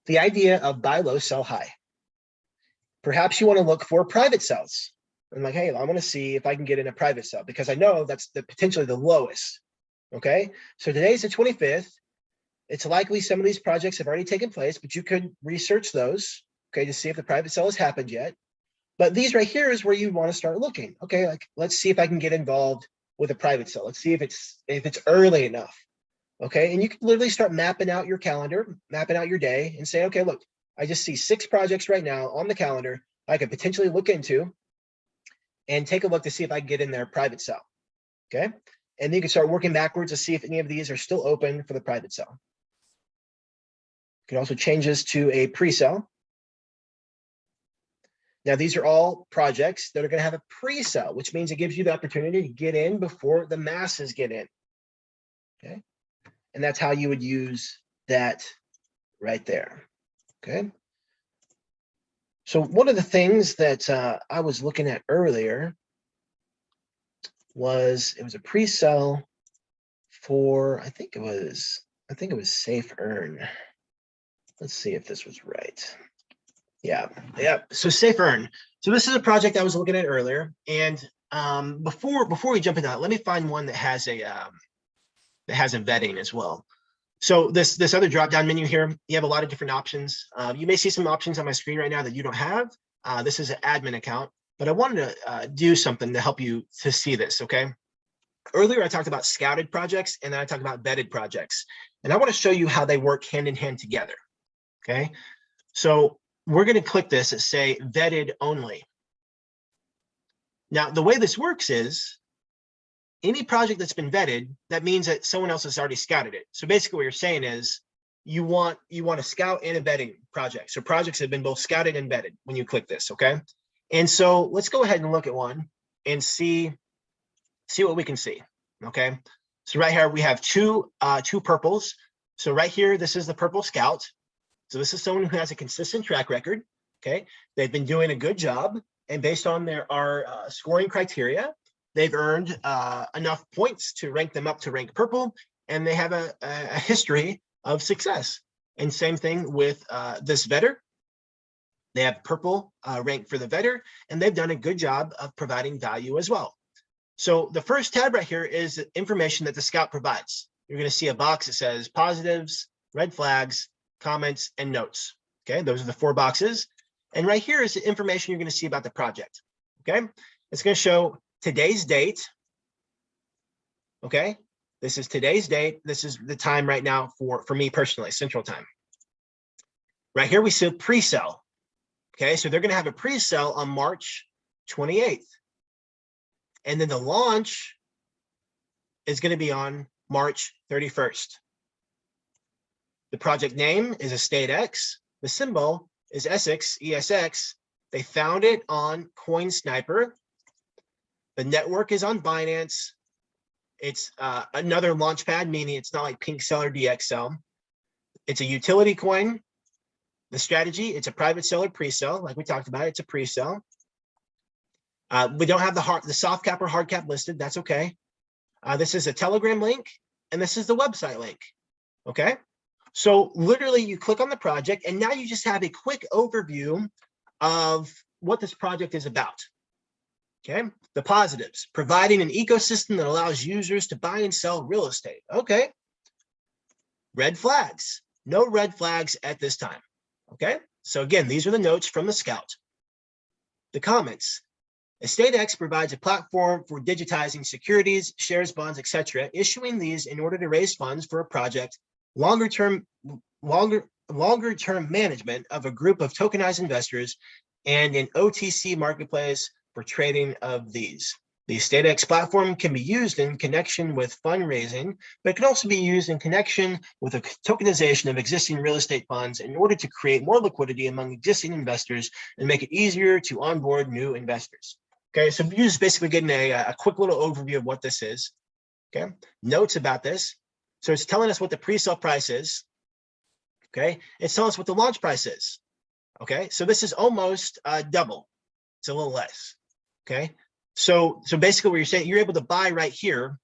Speaker 1: The idea of buy low, sell high. Perhaps you want to look for private sells. I'm like, hey, I want to see if I can get in a private sale because I know that's potentially the lowest. Okay, so today's the 25th. It's likely some of these projects have already taken place, but you could research those, okay, to see if the private sale has happened yet. But these right here is where you want to start looking. Okay, like let's see if I can get involved with a private sale. Let's see if it's early enough. Okay, and you can literally start mapping out your calendar, mapping out your day, and say, okay, look, I just see 6 projects right now on the calendar I could potentially look into and take a look to see if I can get in their private sale. Okay, and then you can start working backwards to see if any of these are still open for the private sale. You can also change this to a pre-sale. Now, these are all projects that are going to have a pre-sale, which means it gives you the opportunity to get in before the masses get in. Okay, and that's how you would use that right there. Okay. So one of the things that I was looking at earlier was it was a pre-sale for I think it was Safe Earn. Let's see if this was right. Yeah. So Safe Earn. So this is a project I was looking at earlier, and before we jump into that, let me find one that has a vetting as well. So this other drop-down menu here, you have a lot of different options. You may see some options on my screen right now that you don't have. This is an admin account, but I wanted to do something to help you to see this, okay? Earlier, I talked about scouted projects, and then I talked about vetted projects. And I want to show you how they work hand in hand together, okay? So we're going to click this and say vetted only. Now, the way this works is any project that's been vetted, that means that someone else has already scouted it. So basically what you're saying is you want a scout and a vetting project. So projects have been both scouted and vetted when you click this, okay? And so let's go ahead and look at one and see what we can see, okay? So right here we have two purples. So right here, this is the purple scout. So this is someone who has a consistent track record, okay? They've been doing a good job, and based on our scoring criteria, they've earned enough points to rank them up to rank purple, and they have a history of success. And same thing with this vetter. They have purple rank for the vetter, and they've done a good job of providing value as well. So the first tab right here is the information that the scout provides. You're going to see a box that says positives, red flags, comments, and notes. Okay, those are the 4 boxes. And right here is the information you're going to see about the project. Okay, it's going to show today's date. Okay, this is today's date. This is the time right now for me personally, Central Time. Right here we see pre-sale. Okay, so they're going to have a pre-sale on March 28th. And then the launch is going to be on March 31st. The project name is Estate X. The symbol is Essex, ESX. They found it on CoinSniper. The network is on Binance. It's another launchpad, meaning it's not like PinkCell or DXL. It's a utility coin. The strategy, it's a private sale or pre-sale, like we talked about. It's a pre-sale. We don't have the soft cap or hard cap listed. That's okay. This is a Telegram link, and this is the website link. Okay. So literally you click on the project, and now you just have a quick overview of what this project is about. Okay. The positives, providing an ecosystem that allows users to buy and sell real estate. Okay. Red flags, no red flags at this time. Okay. So again, these are the notes from the scout. The comments. EstateX provides a platform for digitizing securities, shares, bonds, etc., issuing these in order to raise funds for a project, longer-term management of a group of tokenized investors, and an OTC marketplace for trading of these. The EstateX platform can be used in connection with fundraising, but it can also be used in connection with a tokenization of existing real estate funds in order to create more liquidity among existing investors and make it easier to onboard new investors. Okay, so you're just basically getting a quick little overview of what this is. Okay, notes about this. So it's telling us what the pre-sale price is. Okay, it's telling us what the launch price is. Okay, so this is almost double. It's a little less. Okay, so basically what you're saying, you're able to buy right here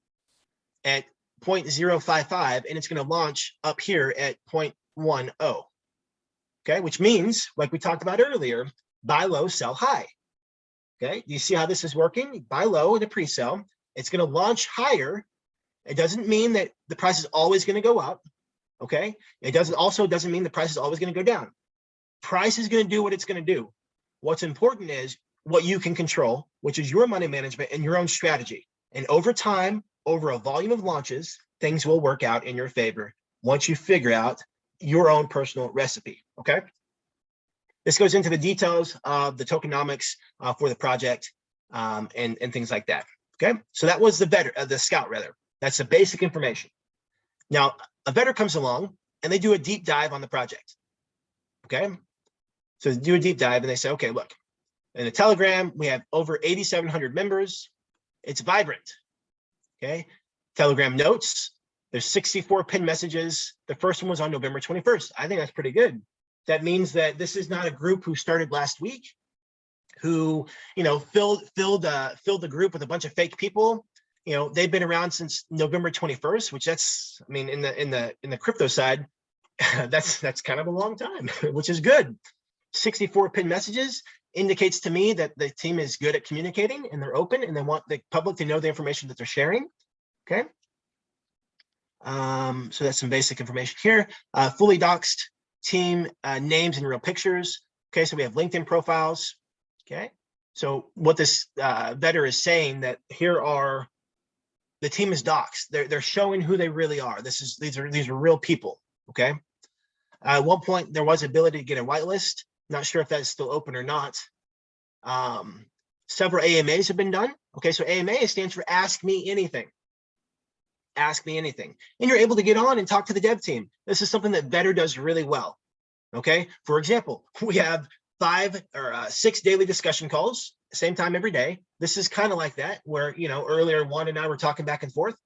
Speaker 1: at 0.055, and it's going to launch up here at 0.10. Okay, which means, like we talked about earlier, buy low, sell high. Okay, do you see how this is working? Buy low in a pre-sale. It's going to launch higher. It doesn't mean that the price is always going to go up. Okay, it doesn't mean the price is always going to go down. Price is going to do what it's going to do. What's important is what you can control, which is your money management and your own strategy. And over time, over a volume of launches, things will work out in your favor once you figure out your own personal recipe. Okay. This goes into the details of the tokenomics for the project and things like that. Okay, so that was the scout rather. That's the basic information. Now, a vetter comes along and they do a deep dive on the project. Okay, so they do a deep dive and they say, okay, look, in the Telegram, we have over 8,700 members. It's vibrant. Okay, Telegram notes, there's 64 pinned messages. The first one was on November 21st. I think that's pretty good. That means that this is not a group who started last week, who filled the group with a bunch of fake people. They've been around since November 21st, which that's, I mean, in the crypto side, that's kind of a long time, which is good. 64 pinned messages indicates to me that the team is good at communicating and they're open and they want the public to know the information that they're sharing. Okay. So that's some basic information here. Fully doxed team names and real pictures. Okay, so we have LinkedIn profiles. Okay, so what this vetter is saying that here are the team is doxed. They're showing who they really are. These are real people. Okay. At one point there was ability to get a whitelist. Not sure if that's still open or not. Several AMAs have been done. Okay, so AMA stands for Ask Me Anything. Ask me anything. And you're able to get on and talk to the dev team. This is something that vetter does really well. Okay, for example, we have 5 or 6 daily discussion calls, same time every day. This is kind of like that, where earlier Juan and I were talking back and forth.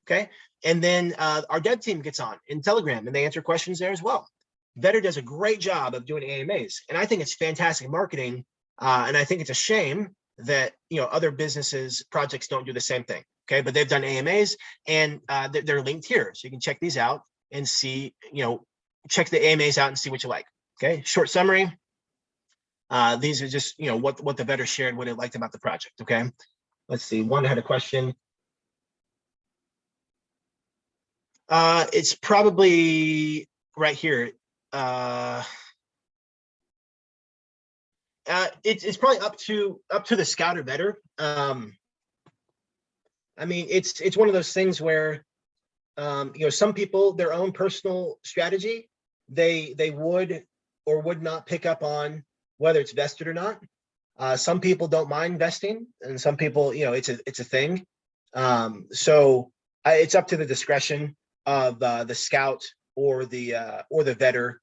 Speaker 1: Okay, and then our dev team gets on in Telegram and they answer questions there as well. Vetter does a great job of doing AMAs, and I think it's fantastic marketing. And I think it's a shame that other businesses projects don't do the same thing. Okay, but they've done AMAs and they're linked here, so you can check these out and see, check the AMAs out and see what you like. Okay, short summary. These are just what the vetter shared, what it liked about the project. Okay, let's see. One had a question. It's probably right here. It's probably up to the scout or vetter. I mean, it's one of those things where some people, their own personal strategy, they would or would not pick up on whether it's vested or not. Some people don't mind vesting, and some people, it's a thing. So it's up to the discretion of the scout or the vetter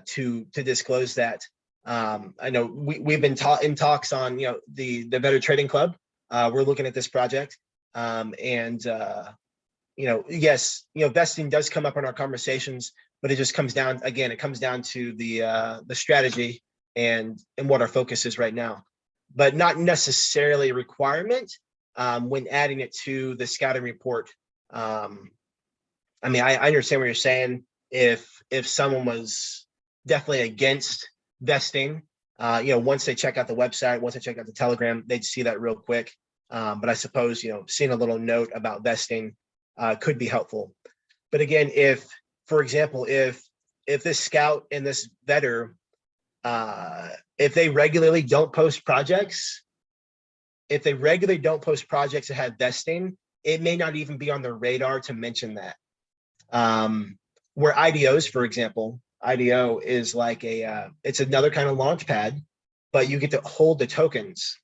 Speaker 1: to disclose that. I know we've been in talks on the Vetter Trading Club. We're looking at this project, and yes, vesting does come up in our conversations, but it just comes down, again, it comes down to the strategy and what our focus is right now, but not necessarily a requirement when adding it to the scouting report. I mean, I understand what you're saying. If someone was definitely against vesting, once they check out the website, once they check out the Telegram, they'd see that real quick. But I suppose, seeing a little note about vesting could be helpful. But again, for example, if this scout and this vetter, if they regularly don't post projects, that have vesting, it may not even be on their radar to mention that. Where IDOs, for example, IDO is like it's another kind of launch pad, but you get to hold the tokens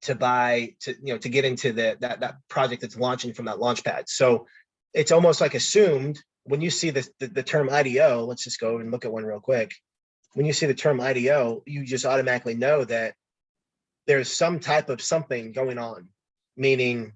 Speaker 1: to buy, to get into that project that's launching from that launch pad. So it's almost like assumed when you see the term IDO. Let's just go and look at one real quick. When you see the term IDO, you just automatically know that there's some type of something going on, meaning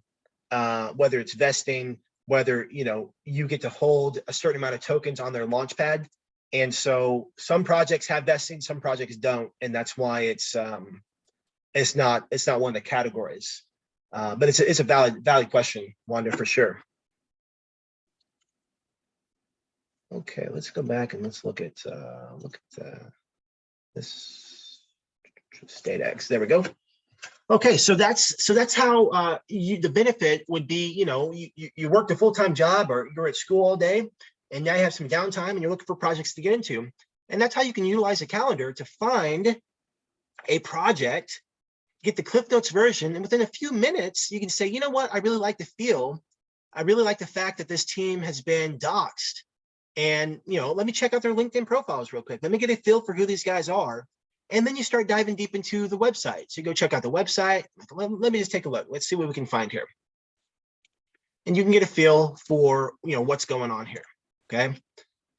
Speaker 1: whether it's vesting, whether you get to hold a certain amount of tokens on their launch pad. And so some projects have vesting, some projects don't, and that's why it's not one of the categories. But it's a valid question, Wanda, for sure. Okay, let's go back and let's look at this StateX. There we go. Okay, so that's how the benefit would be. You worked a full-time job or you're at school all day, and now you have some downtime and you're looking for projects to get into. And that's how you can utilize a calendar to find a project, get the Cliff Notes version, and within a few minutes, you can say, you know what, I really like the feel. I really like the fact that this team has been doxed. And let me check out their LinkedIn profiles real quick. Let me get a feel for who these guys are. And then you start diving deep into the website. So you go check out the website. Let me just take a look. Let's see what we can find here. And you can get a feel for what's going on here. Okay.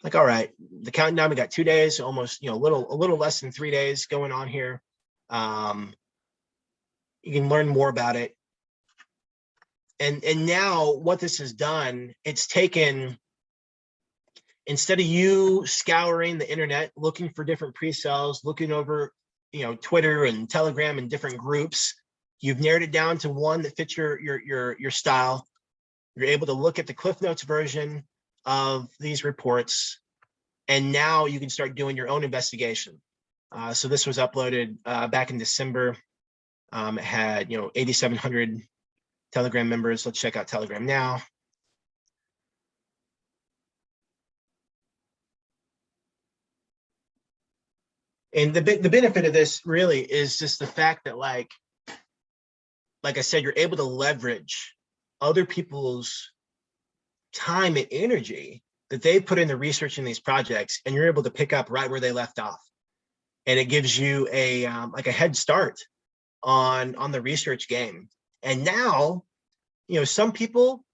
Speaker 1: Like, all right, the countdown, we got 2 days, almost, a little less than 3 days going on here. You can learn more about it. And now what this has done, it's taken, instead of you scouring the internet, looking for different pre-sales, looking over, Twitter and Telegram and different groups, you've narrowed it down to one that fits your style. You're able to look at the Cliff Notes version of these reports, and now you can start doing your own investigation. So this was uploaded back in December. It had 8,700 Telegram members. Let's check out Telegram now. And the benefit of this really is just the fact that, like I said, you're able to leverage other people's time and energy that they put into researching these projects, and you're able to pick up right where they left off. And it gives you a like a head start on the research game. And now, some people,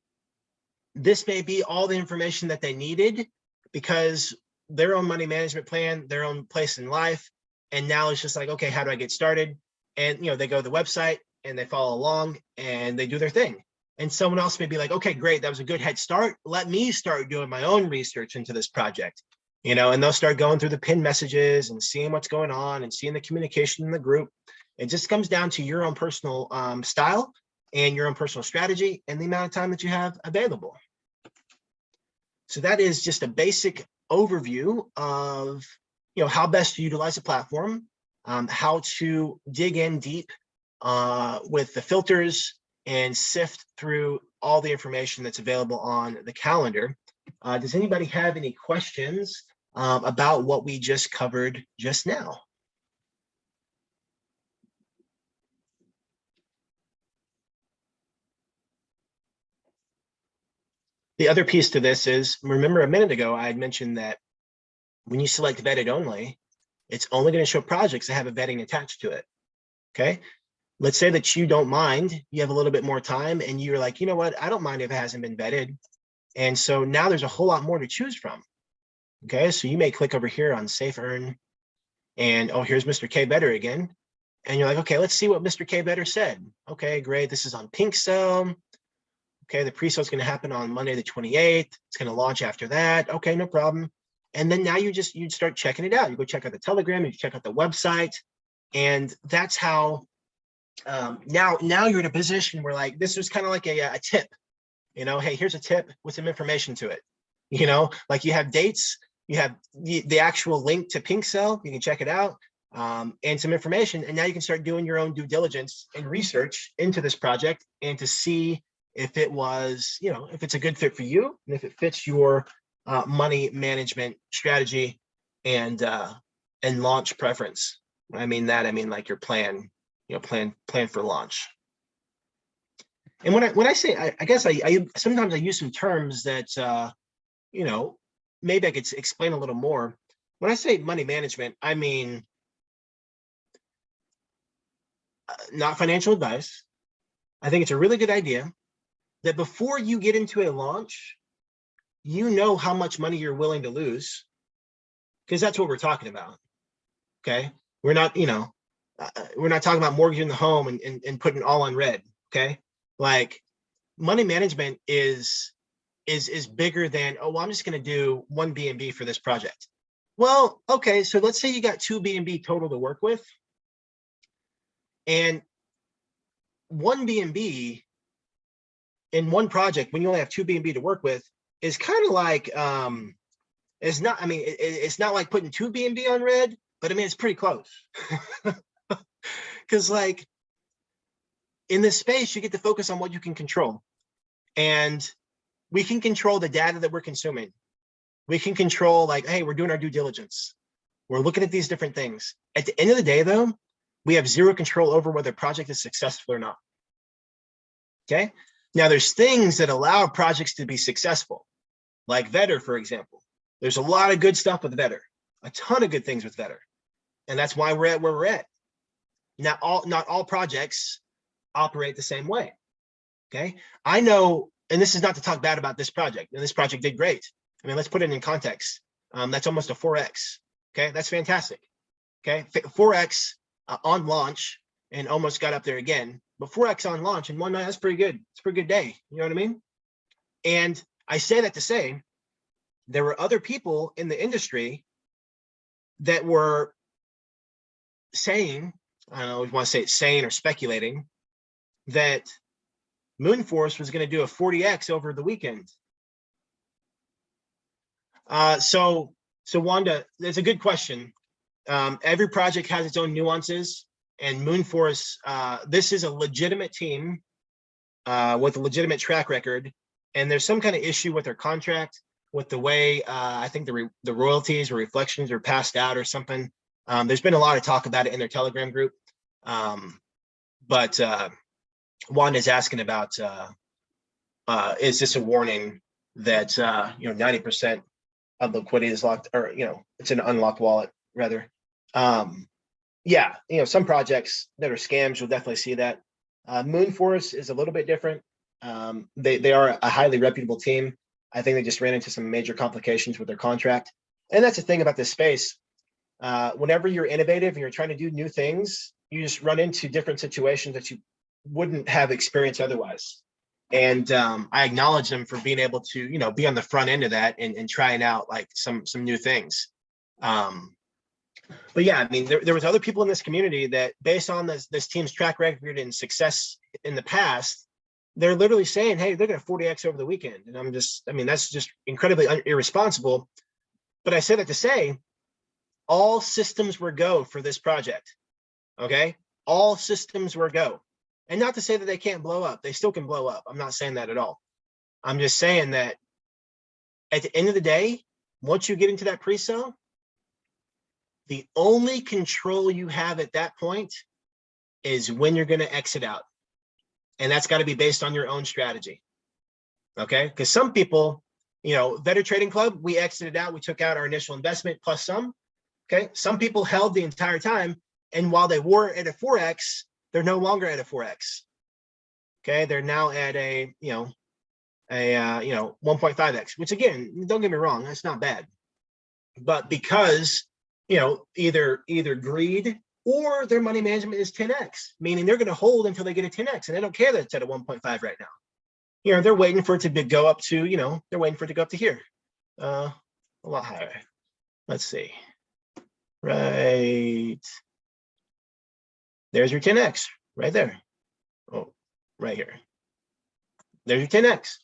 Speaker 1: this may be all the information that they needed, because their own money management plan, their own place in life. And now it's just like, okay, how do I get started? And, they go to the website and they follow along and they do their thing. And someone else may be like, okay, great, that was a good head start. Let me start doing my own research into this project, and they'll start going through the pinned messages and seeing what's going on and seeing the communication in the group. It just comes down to your own personal style and your own personal strategy and the amount of time that you have available. So that is just a basic overview of how best to utilize a platform, how to dig in deep with the filters and sift through all the information that's available on the calendar. Does anybody have any questions about what we just covered just now? The other piece to this is, remember a minute ago, I had mentioned that when you select vetted only, it's only going to show projects that have a vetting attached to it. Okay. Let's say that you don't mind, you have a little bit more time and you're like, you know what, I don't mind if it hasn't been vetted. And so now there's a whole lot more to choose from. Okay. So you may click over here on Safe Earn, and oh, here's Mr. K Better again. And you're like, okay, let's see what Mr. K Better said. Okay, great. This is on Pink Cell. Okay, the pre-sale is going to happen on Monday the 28th. It's going to launch after that. Okay, no problem. And then now you start checking it out. You go check out the Telegram, you check out the website, and that's how now you're in a position where, like, this was kind of like a tip. Hey, here's a tip with some information to it. Like you have dates, you have the actual link to Pink Cell, you can check it out, and some information, and now you can start doing your own due diligence and research into this project and to see if it was, if it's a good fit for you and if it fits your money management strategy and launch preference. When I mean that, I mean like your plan, plan for launch. And when I say, I guess I sometimes I use some terms that maybe I could explain a little more. When I say money management, I mean not financial advice. I think it's a really good idea that before you get into a launch, how much money you're willing to lose, because that's what we're talking about. Okay, we're not talking about mortgaging the home and putting it all on red. Okay, like money management is bigger than, oh, well, I'm just going to do one B&B for this project. Well, okay, so let's say you got 2 B&B total to work with, and one B&B in one project, when you only have 2 B&B to work with, is kind of like, it's not, I mean, it's not like putting 2 B&B on red, but I mean, it's pretty close. Because like in this space, you get to focus on what you can control. And we can control the data that we're consuming. We can control like, hey, we're doing our due diligence. We're looking at these different things. At the end of the day, though, we have zero control over whether a project is successful or not. Okay. Now, there's things that allow projects to be successful, like Vetter, for example. There's a lot of good stuff with Vetter, a ton of good things with Vetter. And that's why we're at where we're at. Not all projects operate the same way. Okay. I know, and this is not to talk bad about this project, and this project did great. I mean, let's put it in context. That's almost a 4X. Okay. That's fantastic. Okay. 4X on launch and almost got up there again. But 4X on launch in one night, that's pretty good. It's a pretty good day. You know what I mean? And I say that to say, there were other people in the industry that were saying, I don't know if you want to say it's saying or speculating, that Moonforce was going to do a 40X over the weekend. So Wanda, that's a good question. Every project has its own nuances, and Moonforce, this is a legitimate team with a legitimate track record, and there's some kind of issue with their contract, with the way I think the royalties or reflections are passed out or something. There's been a lot of talk about it in their Telegram group, but Wanda's asking about is this a warning that 90% of liquidity is locked, or it's an unlocked wallet rather. Yeah, some projects that are scams, you'll definitely see that. Moonforce is a little bit different. They are a highly reputable team. I think they just ran into some major complications with their contract. And that's the thing about this space. Whenever you're innovative and you're trying to do new things, you just run into different situations that you wouldn't have experienced otherwise. And I acknowledge them for being able to, be on the front end of that and trying out like some new things. But yeah, I mean, there was other people in this community that, based on this team's track record and success in the past, they're literally saying, hey, they're going to 40X over the weekend. And that's just incredibly irresponsible. But I say that to say, all systems were go for this project. Okay. All systems were go. And not to say that they can't blow up. They still can blow up. I'm not saying that at all. I'm just saying that at the end of the day, once you get into that pre-sale, the only control you have at that point is when you're going to exit out. And that's got to be based on your own strategy. Okay. Because some people, Vetter Trading Club, we exited out. We took out our initial investment plus some. Okay. Some people held the entire time. And while they were at a 4X, they're no longer at a 4X. Okay. They're now at a 1.5X, which, again, don't get me wrong, that's not bad. But because, either greed or their money management is 10X, meaning they're going to hold until they get a 10X, and they don't care that it's at a 1.5 right now. They're waiting for it to go up to, they're waiting for it to go up to here, a lot higher. Let's see. Right. There's your 10X right there. Oh, right here. There's your 10X.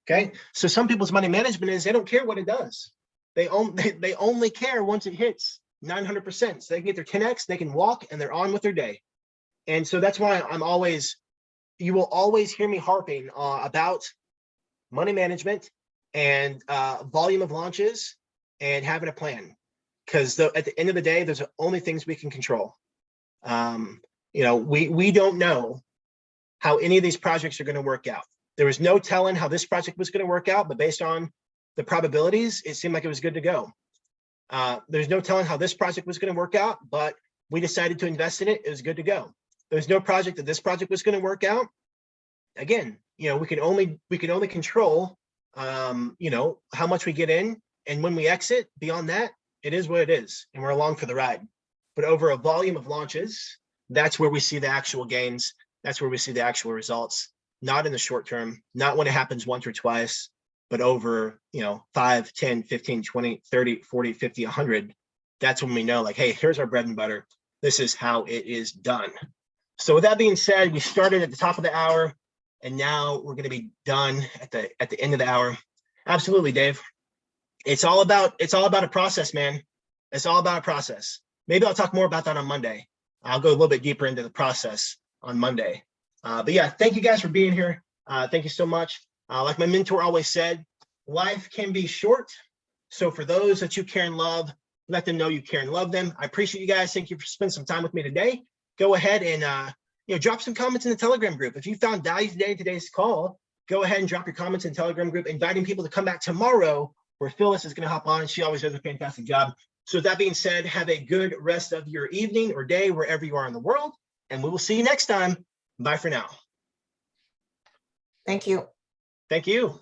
Speaker 1: Okay. So some people's money management is they don't care what it does. They only care once it hits 900%. So they can get their 10X, they can walk, and they're on with their day. And so that's why you will always hear me harping about money management and volume of launches and having a plan. Because at the end of the day, those are only things we can control. We don't know how any of these projects are going to work out. There was no telling how this project was going to work out, but based on the probabilities, it seemed like it was good to go. There's no telling how this project was going to work out, but we decided to invest in it. It was good to go. There's no project that this project was going to work out. Again, we can only control, how much we get in, and when we exit. Beyond that, it is what it is, and we're along for the ride. But over a volume of launches, that's where we see the actual gains. That's where we see the actual results. Not in the short term, not when it happens once or twice, but over, 5, 10, 15, 20, 30, 40, 50, 100. That's when we know, like, hey, here's our bread and butter. This is how it is done. So with that being said, we started at the top of the hour, and now we're going to be done at the end of the hour. Absolutely, Dave. It's all about a process, man. It's all about a process. Maybe I'll talk more about that on Monday. I'll go a little bit deeper into the process on Monday. But yeah, thank you guys for being here. Thank you so much. Like my mentor always said, life can be short. So for those that you care and love, let them know you care and love them. I appreciate you guys. Thank you for spending some time with me today. Go ahead and drop some comments in the Telegram group. If you found value today in today's call, go ahead and drop your comments in the Telegram group, inviting people to come back tomorrow where Phyllis is going to hop on. She always does a fantastic job. So with that being said, have a good rest of your evening or day wherever you are in the world, and we will see you next time. Bye for now.
Speaker 2: Thank you.
Speaker 1: Thank you.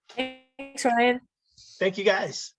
Speaker 3: Thanks, Ryan.
Speaker 1: Thank you guys.